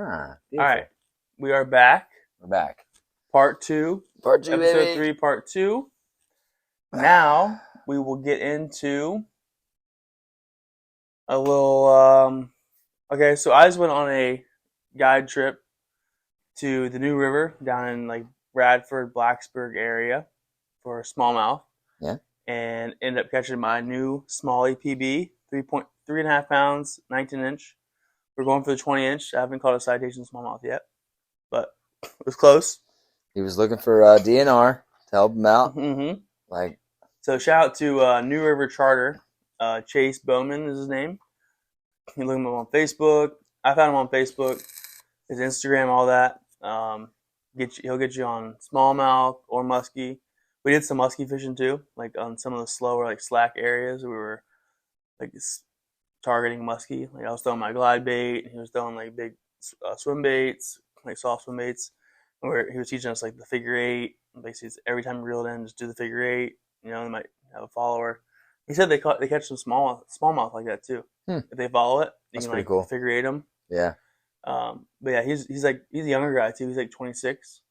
Beautiful. All right. We are back. We're back. Part 2. Part 2, Episode baby. 3, Part 2. Now, we will get into a little, okay, so I just went on a guide trip to the New River down in, like, Bradford, Blacksburg area for smallmouth. Yeah. And ended up catching my new Smallie PB, 3.5 pounds, 19-inch. We're going for the 20-inch. I haven't caught a citation smallmouth yet, but it was close. He was looking for DNR to help him out. Mm-hmm. So shout out to New River Charter. Chase Bowman is his name. You look him up on Facebook. I found him on Facebook. His Instagram, all that. He'll get you on smallmouth or muskie. We did some muskie fishing too, like on some of the slower, like slack areas. We were like targeting muskie. Like I was throwing my glide bait, and he was throwing like big swim baits, like soft swim baits. And he was teaching us like the figure eight. Basically, every time you reeled in, just do the figure eight. You know, they might have a follower. He said they catch some smallmouth like that too. If they follow it, you That's can pretty like cool. figure eight them. Yeah. But yeah, he's a younger guy too. He's like 26.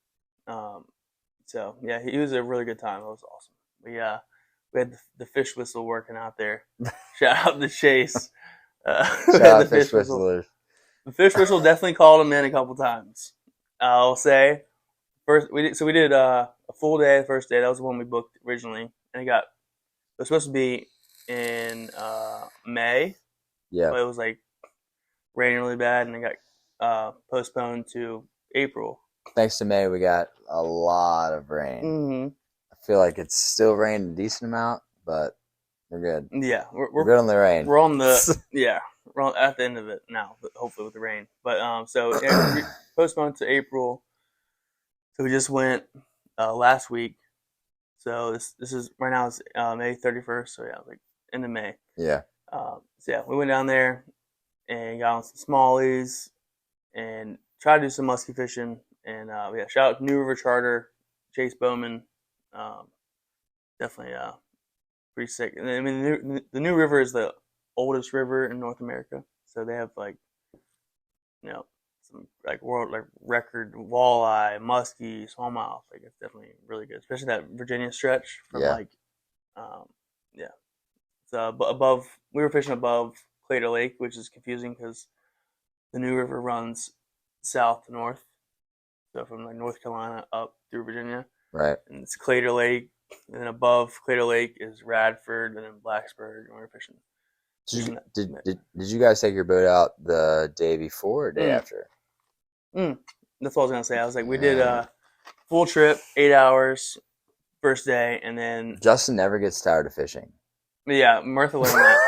So yeah, he was a really good time. It was awesome. We had the fish whistle working out there. Shout out to Chase. Shout out fish whistlers. The fish whistle definitely called him in a couple times. I'll say we did a full day the first day. That was the one we booked originally, and it was supposed to be in May. Yeah. But it was like raining really bad, and it got postponed to April. Thanks to May, we got a lot of rain. Mm-hmm. I feel like it's still raining a decent amount, but we're good. Yeah, we're good on the rain. We're on the we're at the end of it now, hopefully with the rain. But so we postponed to April. So we just went last week. So this is right now it's May 31st. So yeah, like end of May. Yeah. So yeah, we went down there and got on some smallies and tried to do some musky fishing. And shout out to New River Charter, Chase Bowman. Definitely pretty sick. And I mean, the New River is the oldest river in North America, so they have like, some like world like record walleye, muskie, smallmouth. Like it's definitely really good, especially that Virginia stretch from So we were fishing above Claytor Lake, which is confusing because the New River runs south to north, so from like North Carolina up through Virginia. Right. And it's Claytor Lake, and then above Claytor Lake is Radford, and then Blacksburg, and we were fishing. Did you guys take your boat out the day before or day after? That's what I was gonna say. I was like, we did a full trip, 8 hours, first day, and then Justin never gets tired of fishing. Yeah, Martha learned that.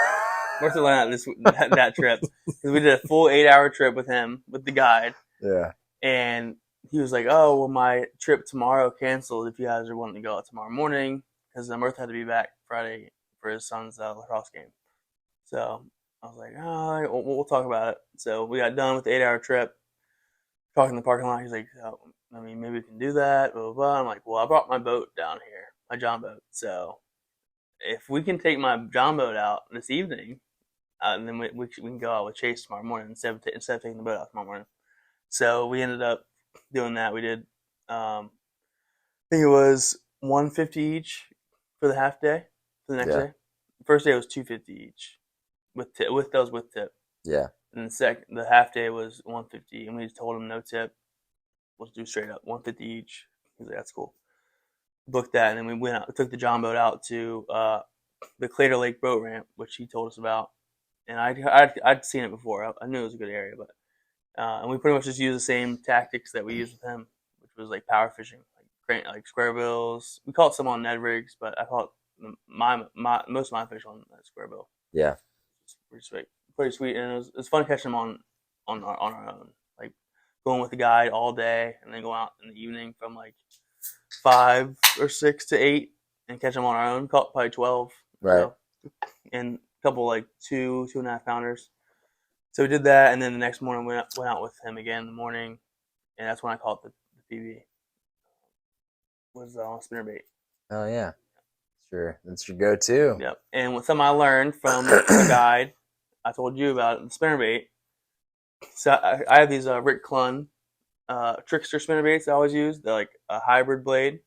Martha learned that trip because we did a full 8-hour trip with him with the guide. Yeah. And he was like, "Oh, well, my trip tomorrow canceled. If you guys are wanting to go out tomorrow morning, because Martha had to be back Friday for his son's lacrosse game." So I was like, "Oh, we'll talk about it." So we got done with the 8-hour trip. Talking in the parking lot, he's like, I mean, maybe we can do that, blah, blah, blah. I'm like, well, I brought my boat down here, my John boat. So if we can take my John boat out this evening, and then we can go out with Chase tomorrow morning instead of taking the boat out tomorrow morning. So we ended up doing that. We did, I think it was $150 each for the half day for the next day. The first day was $250 each with tip. Yeah. And the half day was $150, and we just told him no tip. We'll do straight up $150 each. He's like, that's cool. Booked that, and then we went out. We took the John boat out to the Claytor Lake boat ramp, which he told us about. And I'd seen it before. I knew it was a good area, but and we pretty much just used the same tactics that we used with him, which was like power fishing, like square bills. We caught some on Ned rigs, but I caught most of my fish on square bill. Yeah. It's pretty sweet, and it was fun catching them on our own, like going with the guide all day, and then going out in the evening from like 5 or 6 to 8 and catch them on our own. Caught probably 12, right? And a couple like 2.5 pounders. So we did that, and then the next morning went out with him again in the morning, and that's when I caught the PB. Was spinnerbait. Oh yeah, sure. That's your go-to. Yep. And with something I learned from the guide, I told you about it, the spinnerbait. So I have these Rick Clunn trickster spinnerbaits I always use. They're like a hybrid blade.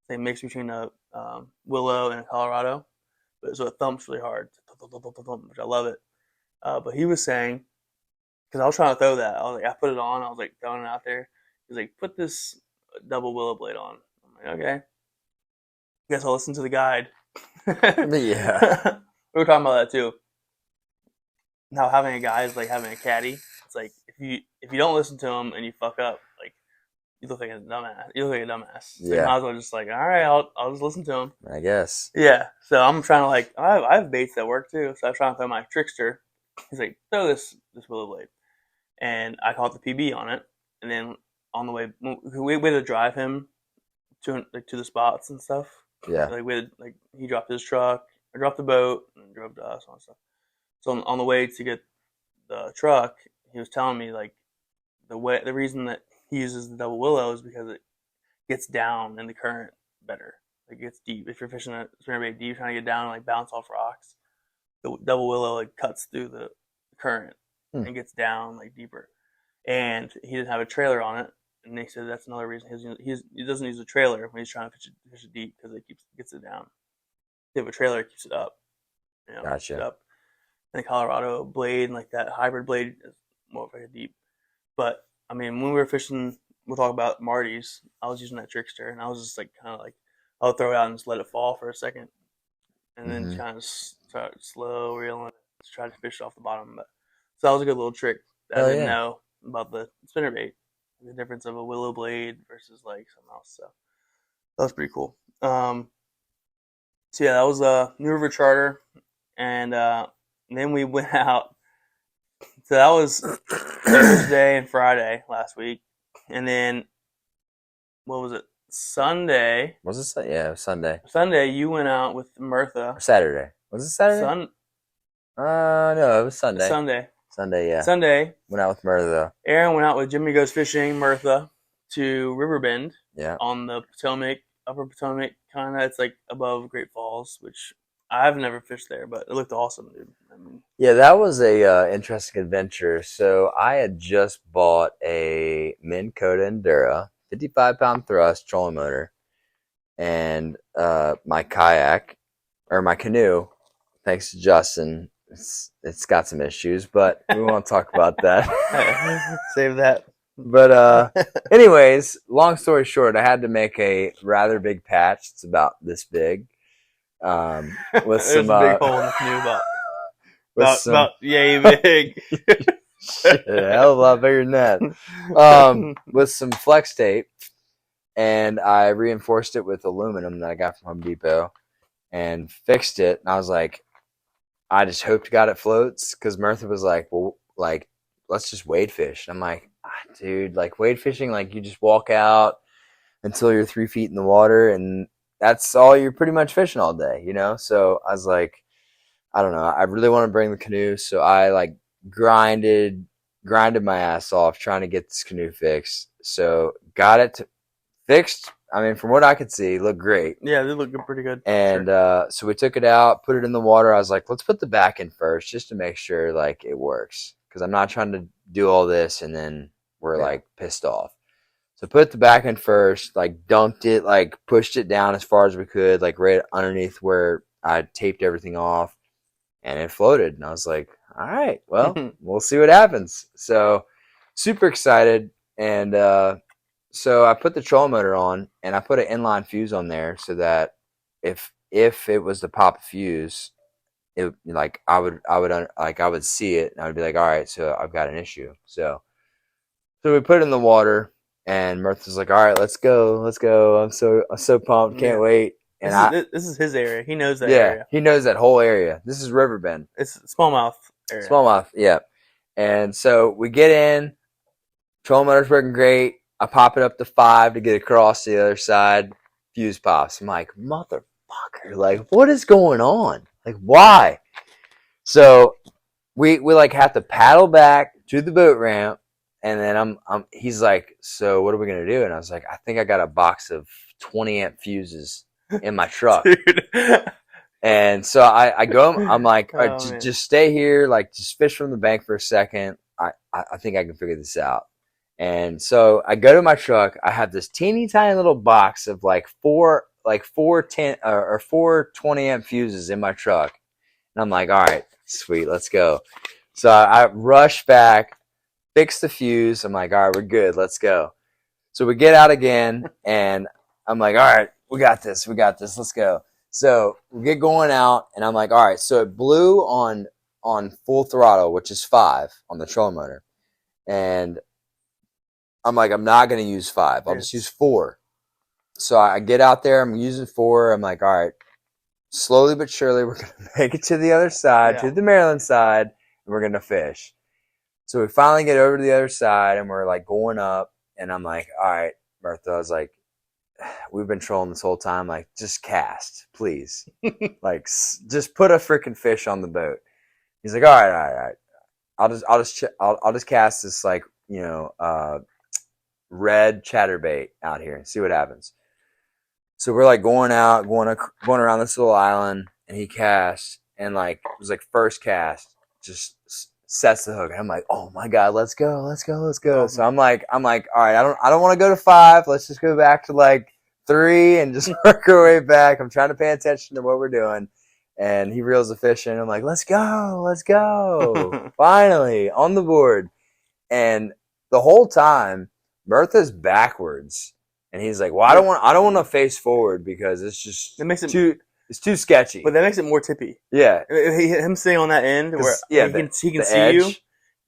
They mix between a willow and a Colorado, but so it thumps really hard, which I love it. But he was saying, because I was trying to throw that, I was like, I put it on, I was like throwing it out there. He's like, put this double willow blade on. I'm like, okay. Guess I'll listen to the guide. Yeah. We were talking about that too. Now having a guy is like having a caddy. It's like if you don't listen to him and you fuck up, like you look like a dumbass. You look like a dumbass. So you might as well just like, all right, I'll just listen to him. I guess. Yeah. So I'm trying to like I have baits that work too. So I'm trying to throw my trickster. He's like, throw this willow blade, and I caught the PB on it. And then on the way, we had to drive him to the spots and stuff. Yeah. Like he dropped his truck, I dropped the boat, and drove to us and stuff. So on the way to get the truck, he was telling me like the reason that he uses the double willow is because it gets down in the current better. Like it gets deep. If you're fishing a spinnerbait deep, trying to get down and like bounce off rocks, the double willow like cuts through the current and gets down like deeper. And he didn't have a trailer on it, and they said that's another reason he doesn't use a trailer when he's trying to fish it deep because it gets it down. If you have a trailer, it keeps it up. Gotcha. Keeps it up. And the Colorado blade, like that hybrid blade, is more like a deep. But I mean, when we were fishing, we'll talk about Marty's. I was using that trickster, and I was just like kind of like I'll throw it out and just let it fall for a second, and then kind of start slow reeling it to try to fish off the bottom. But so that was a good little trick that I didn't know about the spinnerbait, the difference of a willow blade versus like something else. So that was pretty cool. So yeah, that was a New River charter, and then we went out. So that was Thursday and Friday last week, and then what was it? Sunday. Was it? Yeah, it was Sunday. Sunday, you went out with Mirtha. Or Saturday. Was it Saturday? No, it was Sunday. Sunday, yeah. Sunday. Went out with Mirtha. Aaron went out with Jimmy Goes Fishing, Mirtha, to Riverbend. Yeah. On the Potomac, Upper Potomac, kind of. It's like above Great Falls, which I've never fished there, but it looked awesome, dude. I mean, yeah, that was a interesting adventure. So I had just bought a Minn Kota Endura, 55-pound thrust trolling motor, and my kayak, or my canoe, thanks to Justin, it's got some issues, but we won't talk about that. Save that. But anyways, long story short, I had to make a rather big patch. It's about this big. With some a big hole in the canoe, about yay big. Shit, a hell of a lot bigger than that. With some flex tape, and I reinforced it with aluminum that I got from Home Depot, and fixed it. And I was like, I just hope to God it floats, because Mirtha was like, well, like, let's just wade fish. And I'm like, dude, like wade fishing, like you just walk out until you're 3 feet in the water, and that's all you're pretty much fishing all day, you know? So I was like, I don't know. I really want to bring the canoe. So I like grinded my ass off trying to get this canoe fixed. So got it fixed. I mean, from what I could see, it looked great. Yeah, they look pretty good. And so we took it out, put it in the water. I was like, let's put the back in first just to make sure like it works. Because I'm not trying to do all this and then we're like pissed off. So put the back in first, like dunked it, like pushed it down as far as we could, like right underneath where I taped everything off, and it floated. And I was like, all right, well, we'll see what happens. So super excited. And so I put the trolling motor on, and I put an inline fuse on there so that if it was to pop a fuse, it like I would see it, and I would be like, all right, so I've got an issue. So we put it in the water. And Mirtha's like, all right, let's go. I'm so pumped, can't wait. And this is his area. He knows that area. Yeah, he knows that whole area. This is Riverbend. It's smallmouth area. Smallmouth, yeah. And so we get in. Trolling motor's working great. I pop it up to 5 to get across to the other side. Fuse pops. I'm like, motherfucker, like what is going on? Like why? So we like have to paddle back to the boat ramp. And then he's like, so what are we going to do? And I was like, I think I got a box of 20 amp fuses in my truck. And so I go, I'm like, all right, just stay here. Like just fish from the bank for a second. I think I can figure this out. And so I go to my truck. I have this teeny tiny little box of like four 10 or four 20 amp fuses in my truck. And I'm like, all right, sweet, let's go. So I rush back, fix the fuse. I'm like, all right, we're good. Let's go. So we get out again, and I'm like, all right, we got this. Let's go. So we get going out, and I'm like, all right. So it blew on full throttle, which is 5 on the trolling motor. And I'm like, I'm not going to use 5. I'll just use 4. So I get out there. I'm using 4. I'm like, all right, slowly but surely, we're going to make it to the other side, to the Maryland side, and we're going to fish. So we finally get over to the other side, and we're like going up, and I'm like, all right, Bertha, I was like, we've been trolling this whole time. Like, just cast, please. Like, just put a freaking fish on the boat. He's like, all right. I'll just cast this, like, red chatterbait out here and see what happens. So we're like going around this little island, and he casts, and like it was like first cast, just sets the hook, and I'm like, oh my god, let's go. So I'm like, all right, I don't want to go to 5. Let's just go back to like 3 and just work our way back. I'm trying to pay attention to what we're doing, and he reels the fish in. I'm like, let's go, finally on the board, and the whole time Bertha's backwards. And he's like, well, I don't want to face forward because it's just it's too sketchy. But that makes it more tippy. Yeah. Him sitting on that end where he can see edge. you.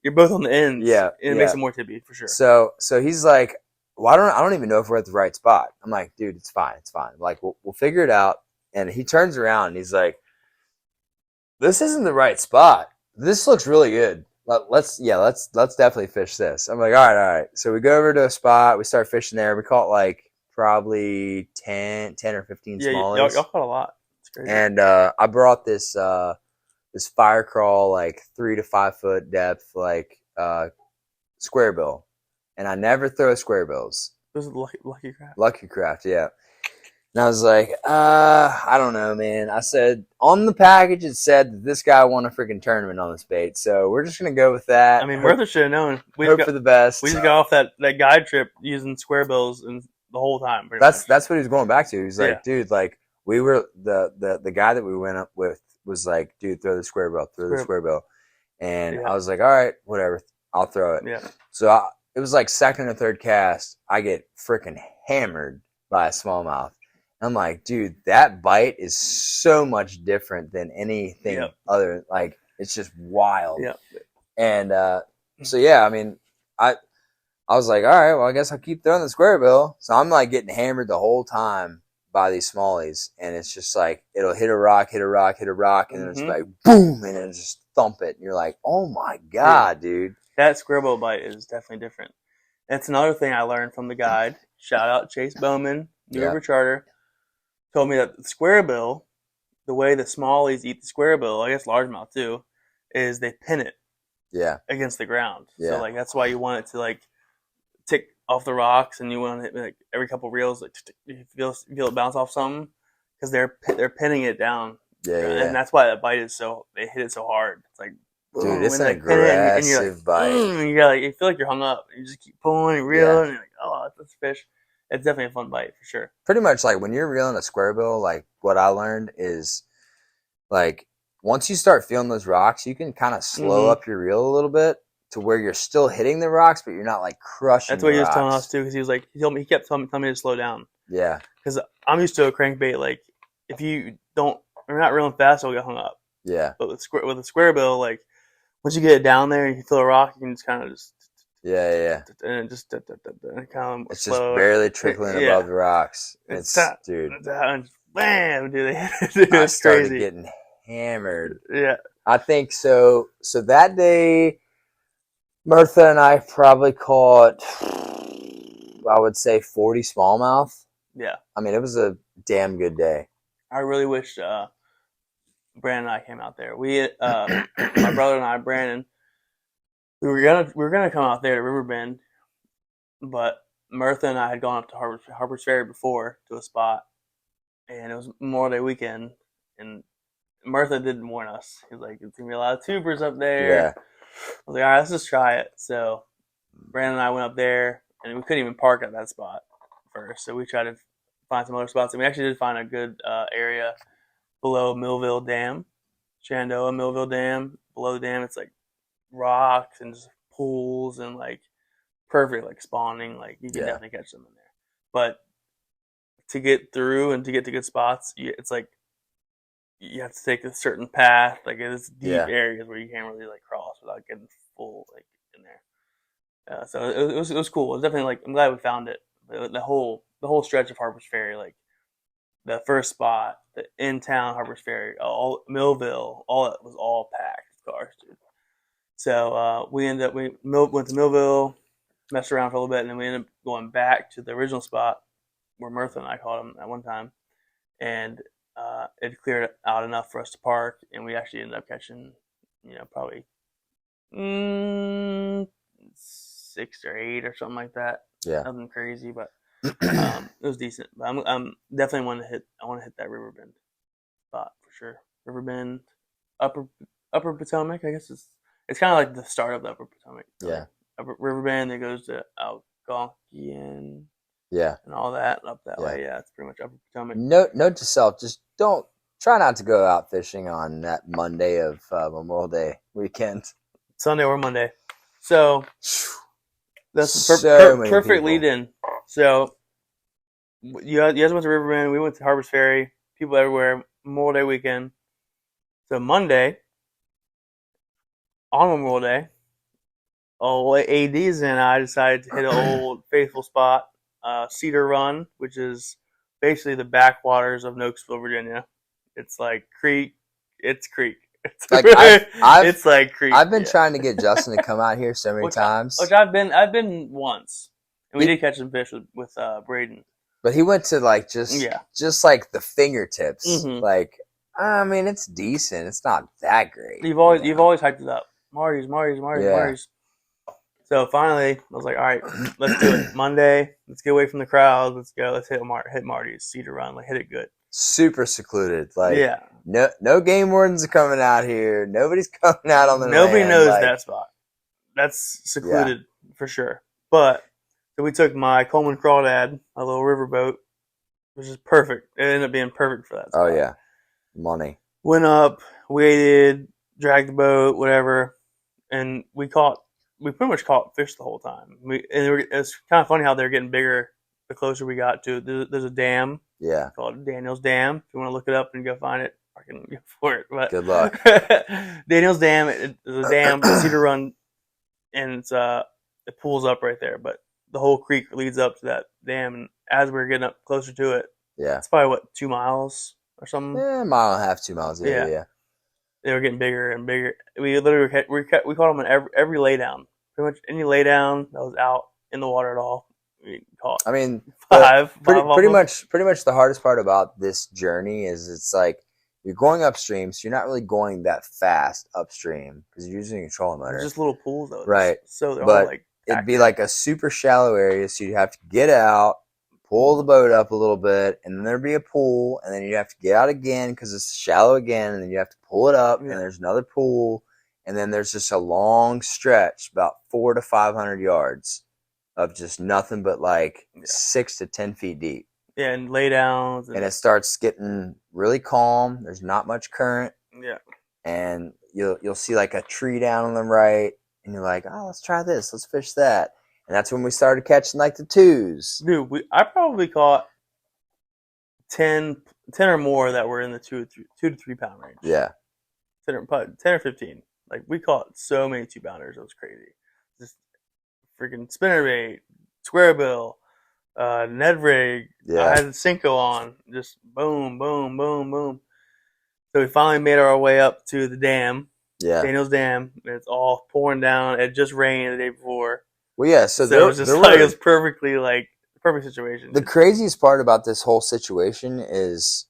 You're both on the ends. Yeah. And it makes it more tippy for sure. So he's like, well, I don't even know if we're at the right spot. I'm like, dude, it's fine. Like, we'll figure it out. And he turns around and he's like, this isn't the right spot. This looks really good. Let's definitely fish this. I'm like, all right. So we go over to a spot. We start fishing there. We caught like probably 10 or 15 smallies. Y'all caught a lot. It's crazy. And I brought this fire crawl, like 3 to 5 foot depth, like square bill. And I never throw square bills. This is Lucky Craft. Lucky Craft, yeah. And I was like, I don't know, man. I said, on the package, it said that this guy won a freaking tournament on this bait. So we're just going to go with that. I mean, Bertha should have known. Hope for the best. We just got off that guide trip using square bills and the whole time. That's what he was going back to. He's like, dude, like, we were, the guy that we went up with was like, dude, throw the square bill. And I was like, all right, whatever. I'll throw it. Yeah. So it was like second or third cast. I get freaking hammered by a smallmouth. I'm like, dude, that bite is so much different than anything other. Like, it's just wild. Yeah. And so yeah, I mean, I was like, all right, well, I guess I'll keep throwing the square bill. So I'm like getting hammered the whole time by these smallies, and it's just like it'll hit a rock, and then it's like boom, and then just thump it, and you're like, oh my god, dude. That square bill bite is definitely different. That's another thing I learned from the guide. Shout out Chase Bowman, New River Charter. Told me that the square bill, the way the smallies eat the square bill, I guess largemouth too, is they pin it against the ground. Yeah. So like that's why you want it to like tick off the rocks, and you want it like every couple reels, like you feel it bounce off something because they're pinning it down. And that's why that bite is they hit it so hard. It's like, dude, it's an aggressive bite. You feel like you're hung up. You just keep pulling and reeling, and you're like, oh, that's a fish. It's definitely a fun bite for sure. Pretty much like when you're reeling a square bill, like what I learned is like once you start feeling those rocks, you can kind of slow up your reel a little bit to where you're still hitting the rocks, but you're not like crushing. That's what he was telling us too, because he was like, he kept telling me to slow down. Yeah. Because I'm used to a crankbait. Like if you're not reeling fast, it'll get hung up. Yeah. But with a square bill, like once you get it down there and you feel a rock, you can just kind of just. Yeah. And just kind of it's slow. just barely trickling above the rocks. Dude. Bam, dude. I started getting hammered. Yeah. I think so. So that day, Martha and I probably caught, I would say, 40 smallmouth. Yeah. I mean, it was a damn good day. I really wish Brandon and I came out there. We, my brother and I, Brandon, we were gonna come out there to Riverbend, but Martha and I had gone up to Harper's Ferry before to a spot, and it was Memorial Day weekend, and Martha didn't warn us. He was like, "It's gonna be a lot of tubers up there." Yeah. was like, all right, let's just try it. So Brandon and I went up there, and we couldn't even park at that spot first. So we tried to find some other spots, and we actually did find a good area below Millville Dam, Shenandoah Millville Dam. Below the dam, it's like rocks and just pools and like perfect like spawning. Like you can definitely catch them in there. But to get through and to get to good spots, it's like you have to take a certain path. Like it's deep areas where you can't really like cross without getting full like in there. So it was cool. It was definitely like I'm glad we found it. The whole stretch of Harper's Ferry, like the first spot, the in town Harper's Ferry, all Millville, all that was all packed with cars, dude. So we went to Millville, messed around for a little bit, and then we ended up going back to the original spot where Mirtha and I caught him at one time, and it cleared out enough for us to park, and we actually ended up catching, probably 6 or 8 or something like that. Yeah, nothing crazy, but it was decent. But I'm definitely want to hit that Riverbend spot for sure. Riverbend, Upper Potomac, I guess it's kind of like the start of the Upper Potomac. Yeah. Upper Riverbend that goes to Algonquian. Yeah. And all that up that way. Yeah, it's pretty much Upper Potomac. Note to self: just try not to go out fishing on that Monday of Memorial Day weekend. Sunday or Monday. So that's perfect lead in. So you guys went to Riverbend. We went to Harper's Ferry. People everywhere. Memorial Day weekend. So Monday, on Memorial Day, ADs and I decided to hit an old faithful spot, Cedar Run, which is basically the backwaters of Nokesville, Virginia. It's like creek. It's creek. It's like it's like creek. I've been trying to get Justin to come out here so many times. Which I've been once, and we did catch some fish with Braden. But he went to like just like the fingertips. Mm-hmm. Like I mean, it's decent. It's not that great. You've always hyped it up. Marty's. So finally, I was like, all right, let's do it. Monday, let's get away from the crowd. Let's go. Let's hit Marty's Cedar Run. Like hit it good. Super secluded. Like no game wardens are coming out here. Nobody's coming out on the Nobody knows that spot. That's secluded for sure. But so we took my Coleman Crawdad, a little riverboat, which is perfect. It ended up being perfect for that spot. Oh yeah. Money. Went up, waited, dragged the boat, whatever, and we pretty much caught fish the whole time. It's kind of funny how they're getting bigger the closer we got to. There's a dam, called Daniel's Dam. If you want to look it up and go find it, I can go for it. But good luck. Daniel's Dam is a dam, Cedar Run, and it pulls up right there. But the whole creek leads up to that dam, and as we're getting up closer to it, it's probably 2 miles or something. Yeah, 1.5 miles, 2 miles. Yeah. They were getting bigger and bigger. We literally we caught them on every laydown. Pretty much any laydown that was out in the water at all, we caught. I mean, pretty much the hardest part about this journey is it's like you're going upstream, so you're not really going that fast upstream because you're using a trolling motor. It's just little pools though, right? So they're all like it'd be like a super shallow area, so you'd have to get out, pull the boat up a little bit, and then there'd be a pool, and then you'd have to get out again because it's shallow again, and then you have to pull it up, and there's another pool, and then there's just a long stretch, about 400 to 500 yards of just nothing but like 6 to 10 feet deep. Yeah, and lay downs. And it starts getting really calm. There's not much current. Yeah. And you'll see like a tree down on the right, and you're like, oh, let's try this. Let's fish that. And that's when we started catching like the twos. Dude, I probably caught 10 or more that were in the 2 to 3 pound range. Yeah. 10 or 15. Like we caught so many 2-pounders. It was crazy. Just freaking spinnerbait, square bill, Ned rig. I had the Cinco on. Just boom, boom, boom, boom. So we finally made our way up to the dam. Yeah. Daniel's Dam. It's all pouring down. It just rained the day before. Well, yeah, so it was just like it was perfectly like the perfect situation. The craziest part about this whole situation is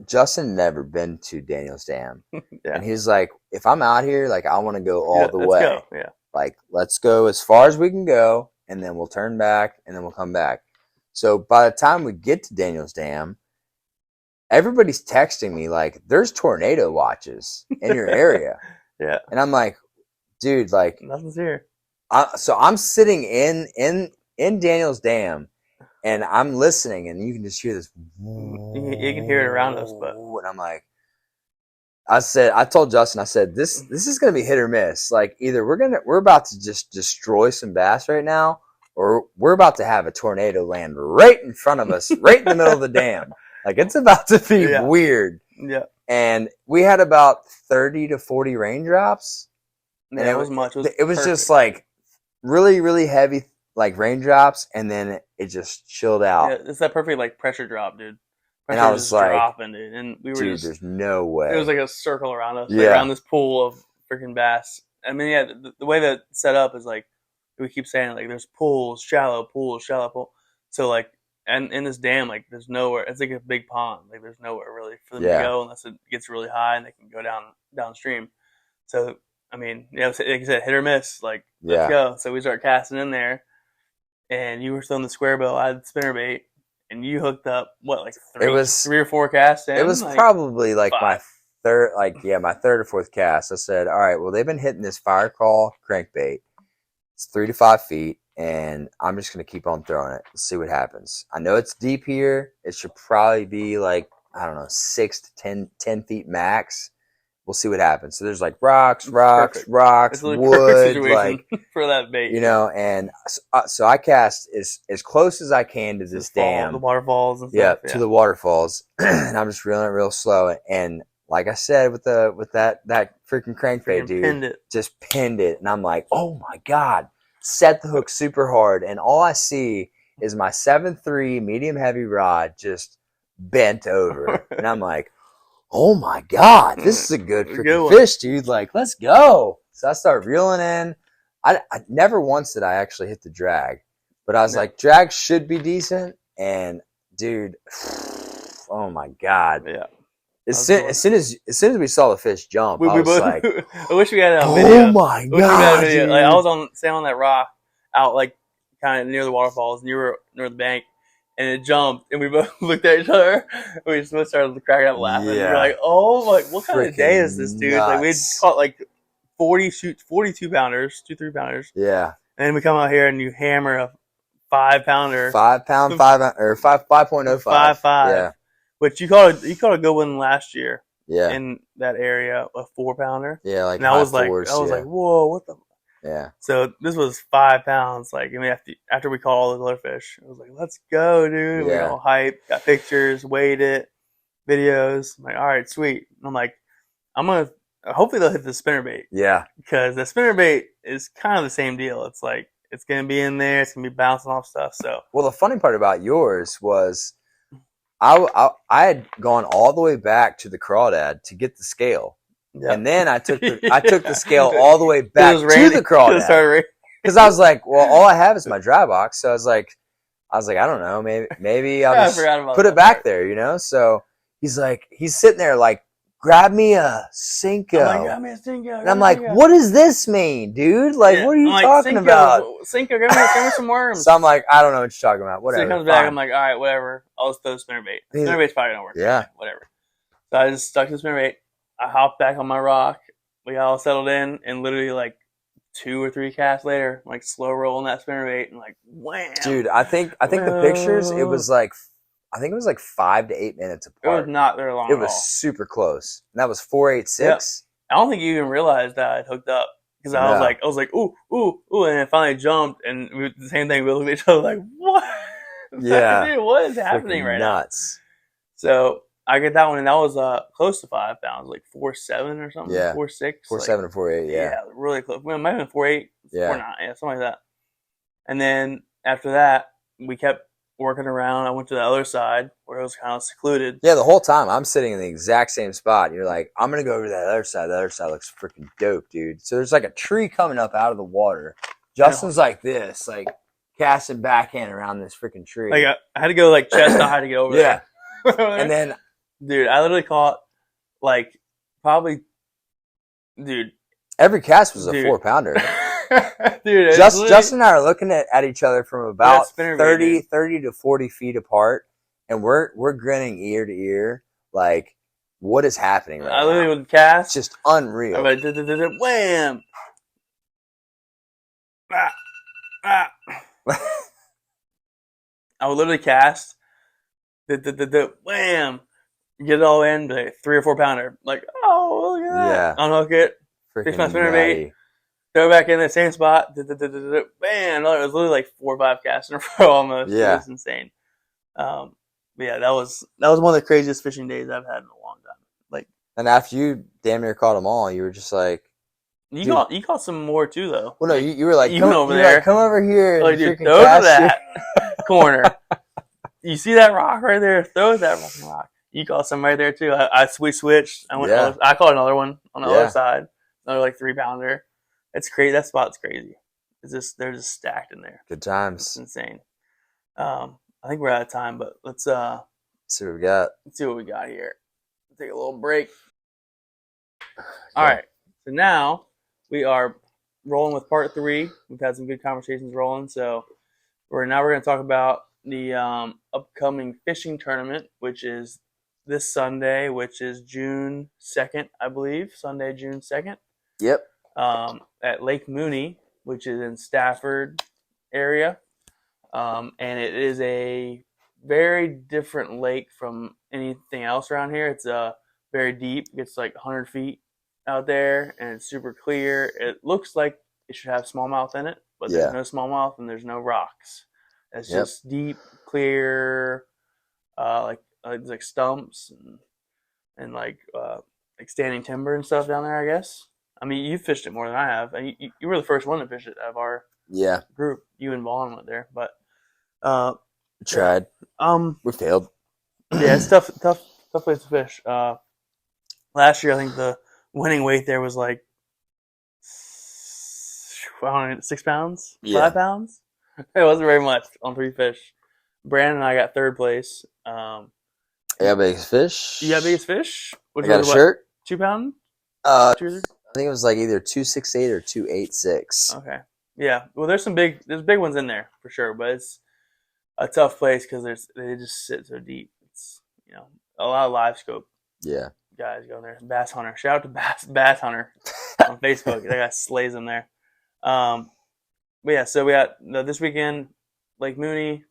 Justin never been to Daniel's Dam. And he's like, if I'm out here, like I want to go all the way. Go. Yeah. Like, let's go as far as we can go, and then we'll turn back, and then we'll come back. So by the time we get to Daniel's Dam, everybody's texting me like, there's tornado watches in your area. Yeah. And I'm like, dude, like nothing's here. So I'm sitting in Daniel's Dam, and I'm listening, and you can just hear this. You can hear it around us, but and I'm like, I told Justin, I said, this is gonna be hit or miss. Like either we're about to just destroy some bass right now, or we're about to have a tornado land right in front of us, right in the middle of the dam. Like it's about to be weird. Yeah. And we had about 30 to 40 raindrops. Yeah, and it was much. It was just like really, really heavy like raindrops, and then it just chilled out. Yeah, it's that perfect like pressure drop, dude. Pressure and I was like, dropping, dude. And we were dude, there's no way. It was like a circle around us, like around this pool of freaking bass. I mean, yeah, the way that it's set up is like we keep saying like there's pools, shallow pool. So like, and in this dam, like there's nowhere. It's like a big pond. Like there's nowhere really for them to go unless it gets really high and they can go downstream. So I mean, like you said, hit or miss. Like let's go. So we start casting in there, and you were still in the square bill. I had spinnerbait. And you hooked up what, like three or four casts in? It was like probably like my third or fourth cast. I said, all right, well, they've been hitting this fire crawl crankbait. It's 3 to 5 feet, and I'm just going to keep on throwing it and see what happens. I know it's deep here. It should probably be like, I don't know, 6 to 10 feet max. We'll see what happens. So there's like rocks, wood, like for that bait, And so I cast as close as I can to this dam, the waterfalls, and stuff. To the waterfalls, and I'm just reeling it real slow. And like I said, with that freaking crankbait, dude, just pinned it, and I'm like, oh my god, set the hook super hard, and all I see is my 7.3 medium heavy rod just bent over, and I'm like, oh my god, this is a good freaking fish, dude. Like, let's go. So I start reeling in. I never once did I actually hit the drag, but I was like, drag should be decent. And dude, oh my god. Yeah. As soon as we saw the fish jump, I was both, like, I wish we had a video. Oh my god. Like, I was standing on that rock out like kind of near the waterfalls, and you were near the bank. And it jumped, and we both looked at each other. We just started cracking up laughing. Yeah. We were like, "Oh, like what kind of day is this, dude?" Nuts. Like we had caught like 42 pounders, 2-3 pounders. Yeah. And then we come out here and you hammer a 5 pounder, 5 pound, 5.05, 5.5. Yeah. Which you caught a good one last year. Yeah. In that area, a 4 pounder. Yeah, like and I was like, whoa, what the. Yeah. So this was 5 pounds. Like, I mean, after we caught all those other fish, I was like, let's go, dude. Yeah. We all hyped, got pictures, weighed it, videos. I'm like, all right, sweet. And I'm like, hopefully they'll hit the spinnerbait. Yeah. Because the spinnerbait is kind of the same deal. It's like, it's going to be in there. It's going to be bouncing off stuff. So. Well, the funny part about yours was I had gone all the way back to the crawdad to get the scale. Yep. And then I took the scale all the way back to the crawdad because I was like, well, all I have is my dry box. So I was like, I don't know, maybe I'll just put it back there, So he's sitting there like, grab me a Cinco. Grab me a Cinco. And I'm like, what does this mean, dude? Like, what are you talking about? Cinco, give me some worms. So I'm like, I don't know what you're talking about. Whatever. So he comes back. I'm like, all right, whatever. I'll just throw the spinnerbait. Spinnerbait's probably gonna work. Yeah. Whatever. So I just stuck the spinnerbait. I hopped back on my rock. We got all settled in, and literally like 2 or 3 casts later, like slow rolling that spinnerbait, and like wham. Dude, I think the pictures, it was like 5 to 8 minutes apart. It was not very long. It was super close. And that was 4.86. Yep. I don't think you even realized that I'd hooked up because I was like, ooh, and it finally jumped, and the same thing. We looked at each other like, what? Yeah, dude, what is happening right nuts. now? So I get that one, and that was close to 5 pounds, like 4.7 or something. Yeah, 4.6, 4.7 or 4.8. Yeah, really close. Well, it might have been 4.8, yeah, 4.9, yeah, something like that. And then after that, we kept working around. I went to the other side where it was kind of secluded. Yeah, the whole time I'm sitting in the exact same spot. You're like, I'm gonna go over to that other side. The other side looks freaking dope, dude. So there's like a tree coming up out of the water. Justin's like this, like casting backhand around this freaking tree. Like I had to go like chest high to get over there. And then, dude, I literally caught like probably, every cast was a 4 pounder. Dude, Justin and I are looking at each other from about 30 to 40 feet apart, and we're grinning ear to ear, like, what is happening right now? I literally would cast. It's just unreal. Wham! ah, ah. I would literally cast the wham, get it all in, like 3 or 4 pounder. Like, oh, look at that. Yeah. Unhook it, fix my Freaking spinnerbait, natty. throw it back in the same spot. Bam! It was literally like 4 or 5 casts in a row almost. It Yeah. was insane. But yeah, that was one of the craziest fishing days I've had in a long time. Like, And after you damn near caught them all, you were just like, you dude. caught some more too though. Well, no, like, you were like, even over you were there. like, come over here and like, dude, freaking throw to cast that it. corner. You see that rock right there? Throw at that fucking rock. You caught some right there too. We switched. I caught another one on the other side. Another like 3-pounder. It's crazy. That spot's crazy. They're just stacked in there. Good times. It's insane. I think we're out of time, but let's see what we got. Let's see what we got here. Take a little break. All right. So now we are rolling with part 3. We've had some good conversations rolling. So we're going to talk about the upcoming fishing tournament, which is this Sunday, which is June 2nd, I believe. Sunday, June 2nd. Yep. At Lake Mooney, which is in Stafford area. And it is a very different lake from anything else around here. It's very deep. It gets like 100 feet out there, and it's super clear. It looks like it should have smallmouth in it, but there's no smallmouth and there's no rocks. It's just deep, clear, like stumps and like standing timber and stuff down there, I guess. I mean, you fished it more than I have. And you were the first one to fish it out of our group. You and Vaughn went there, but tried. We failed. Yeah, it's tough place to fish. Last year, I think the winning weight there was like 6 pounds, 5 pounds. It wasn't very much on 3 fish. Brandon and I got 3rd place. I got biggest fish. You got biggest fish? I got a shirt. 2 pound? I think it was like either 268 or 286. Okay. Yeah. Well, there's big ones in there for sure, but it's a tough place because they just sit so deep. It's a lot of live scope. Yeah. Guys go there. Bass Hunter. Shout out to Bass Hunter on Facebook. That guy slays them there. But yeah, so we got this weekend, Lake Mooney.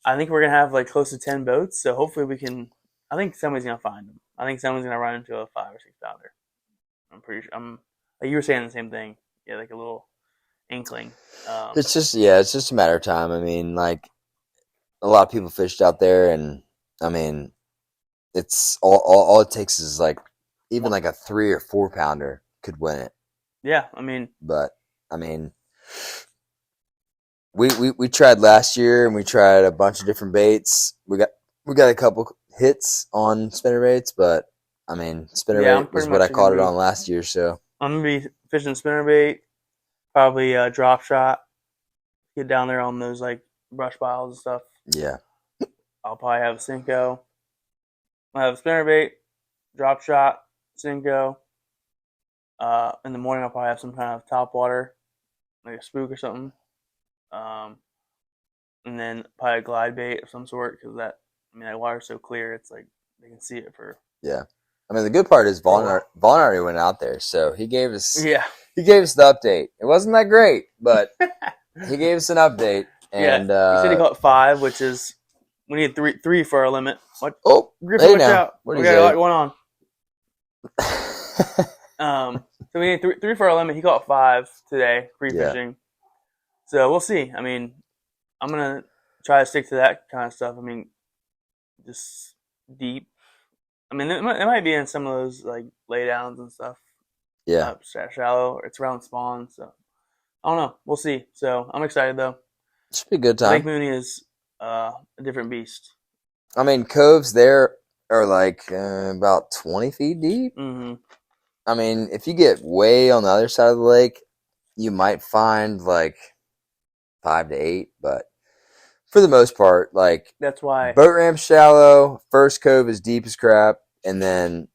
I think we're gonna have like close to 10 boats, so hopefully we can. I think somebody's gonna find them. I think someone's gonna run into a 5 or 6 pounder. I'm pretty sure. Like you were saying the same thing. Yeah, like a little inkling. It's just a matter of time. I mean, like a lot of people fished out there, and I mean, it's all it takes is like even like a 3 or 4 pounder could win it. Yeah, I mean, but I mean, we tried last year and we tried a bunch of different baits. We got a couple hits on spinnerbaits, but I mean, spinnerbait was what I caught it on last year. So I'm gonna be fishing spinnerbait, probably drop shot. Get down there on those like brush piles and stuff. Yeah, I'll probably have a Cinco. I have a spinnerbait, drop shot, Cinco. In the morning, I'll probably have some kind of top water, like a spook or something. And then probably a glide bait of some sort because that water's so clear, it's like they can see it for. Yeah, I mean the good part is Vaughn already went out there, so he gave us the update. It wasn't that great, but he gave us an update. And he said he caught 5, which is we need three for our limit. What? Oh, Griffin, watch out! We got a lot going on. So we need 3 for our limit. He caught 5 today, pre-fishing. So we'll see. I mean, I'm gonna try to stick to that kind of stuff. I mean, just deep. I mean, it might be in some of those like laydowns and stuff. Yeah, shallow. It's around spawn, so I don't know. We'll see. So I'm excited though. It should be a good time. Lake Mooney is a different beast. I mean, coves there are like about 20 feet deep. Mm-hmm. I mean, if you get way on the other side of the lake, you might find like 5 to 8, but for the most part, like that's why boat ramp shallow, first cove is deep as crap, and then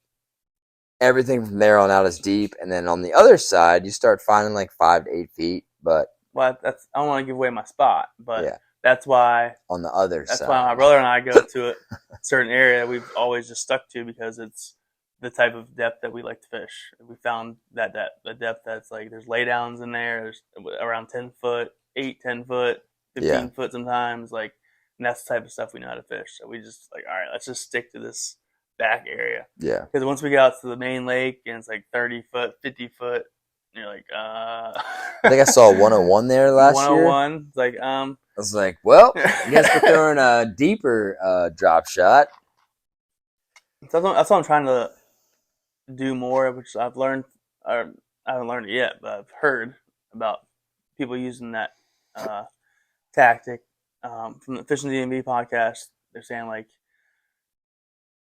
everything from there on out is deep, and then on the other side, you start finding like 5 to 8 feet. But I don't want to give away my spot, but that's why on the other side. That's why my brother and I go to a certain area that we've always just stuck to because it's the type of depth that we like to fish. We found that the depth that's like there's laydowns in there. There's around 10 foot, 10 foot, 15 foot sometimes. Like, and that's the type of stuff we know how to fish. So we just like, all right, let's just stick to this back area. Yeah. Because once we get out to the main lake and it's like 30 foot, 50 foot, you're like, I think I saw 101 there last year. 101. It's like, I was like, well, I guess we're throwing a deeper drop shot. That's what I'm trying to do more, which I've learned. I haven't learned it yet, but I've heard about people using that tactic from the Fishing DMV podcast. They're saying like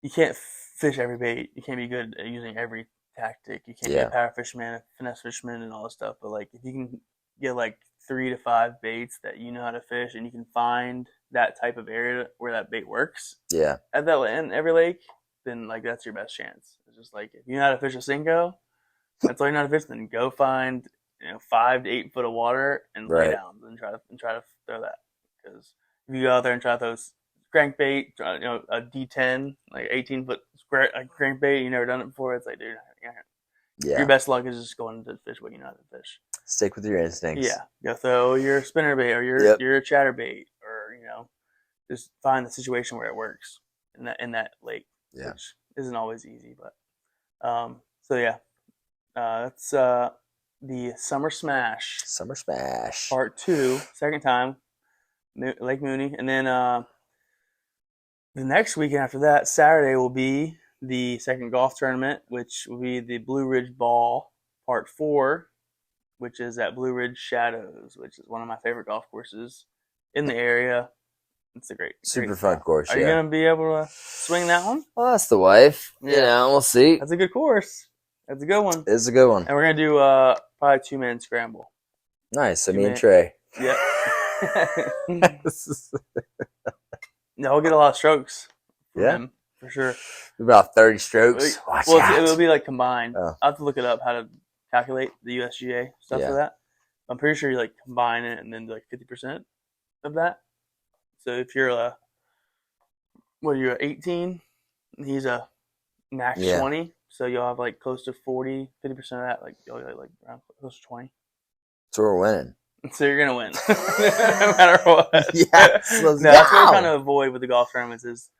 you can't fish every bait. You can't be good at using every tactic. You can't be a power fisherman, a finesse fisherman, and all this stuff. But like if you can get like 3 to 5 baits that you know how to fish, and you can find that type of area where that bait works. Yeah. At that in every lake, then like that's your best chance. It's just like if you know how to fish a Cinco, that's all you know how to fish. Then go find 5 to 8 foot of water and lay down and try to throw that. Because if you go out there and try to throw crankbait, a D10 like 18 foot crankbait, you never done it before. It's like, dude, your best luck is just going to fish what you know how to fish. Stick with your instincts. Yeah, go throw your spinner bait or your chatter bait, or just find the situation where it works in that lake. Yeah. Which isn't always easy, but that's the Summer Smash. Summer Smash Part 2, second time, Lake Mooney, and then the next weekend after that, Saturday will be the second golf tournament, which will be the Blue Ridge Ball Part 4, which is at Blue Ridge Shadows, which is one of my favorite golf courses in the area. It's a super fun course. Are you gonna be able to swing that one? Well, that's the wife. Yeah. We'll see. That's a good course. That's a good one. It's a good one. And we're gonna do probably 2-man scramble. Nice. So me and Trey. Yep. No, we'll get a lot of strokes. From him, for sure. About 30 strokes. It'll be like combined. Oh. I'll have to look it up how to calculate the USGA stuff for that. I'm pretty sure you like combine it and then do like 50% of that. So if you're you're 18, he's a max 20, so you'll have like close to 40, 50% of that, like you'll like around close to 20. So we're winning. So you're gonna win, no matter what. That's what we're trying to avoid with the golf tournaments is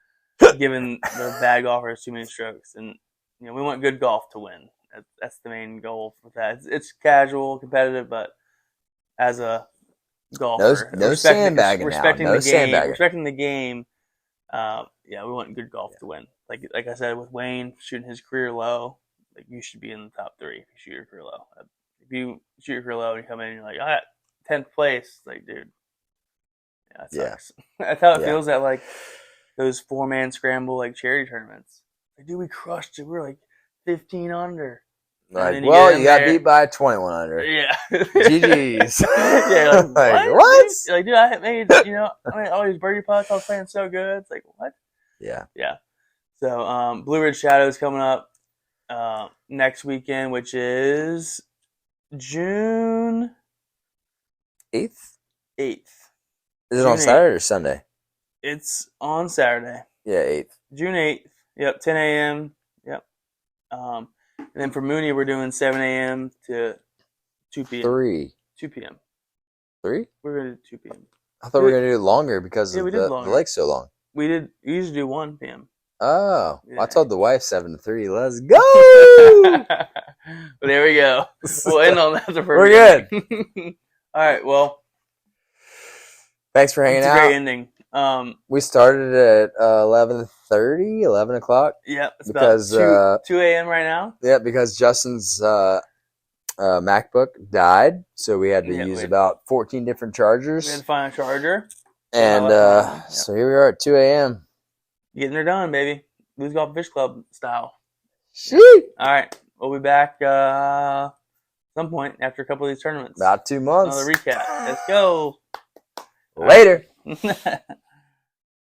giving the bad golfers too many strokes, and we want good golf to win. That's the main goal with that. It's casual, competitive, but as a golfer, no sandbagging. Respecting the game. We want good golf to win. Like I said, with Wayne shooting his career low, like you should be in the top 3 if you shoot your career low. If you shoot your career low and you come in and you're like, 10th place, like, dude, that sucks. That's how it feels at like those 4-man scramble like charity tournaments. Like, dude, we crushed it. We were like 15 under. Like, you got beat by 21 under. Yeah. GG's. Yeah, like what? Like, dude, I made all these birdie putts. I was playing so good. It's like, what? Yeah. Yeah. So, Blue Ridge Shadows coming up next weekend, which is June 8th. 8th. Is it on Saturday or Sunday? It's on Saturday. Yeah, 8th. June 8th. Yep, 10 a.m. Yep. And then for Mooney, we're doing 7 a.m. to 2 p.m. 2 p.m. 3? We're going to do 2 p.m. I thought we were going to do it longer because the lake's so long. We usually do 1 p.m. Oh, I told the wife 7 to 3. Let's go! Well, there we go. We'll end on that. We're good. All right, well. Thanks for hanging out. It's a great ending. We started at 11:30, 11 o'clock. Yeah, it's about 2 a.m. right now. Yeah, because Justin's MacBook died, so we had to use about 14 different chargers. We had to find a charger. And so here we are at 2 a.m. Getting her done, baby. Blues Golf Fish Club style. Sheet. All right, we'll be back some point after a couple of these tournaments. About 2 months. Another recap. Let's go. Later.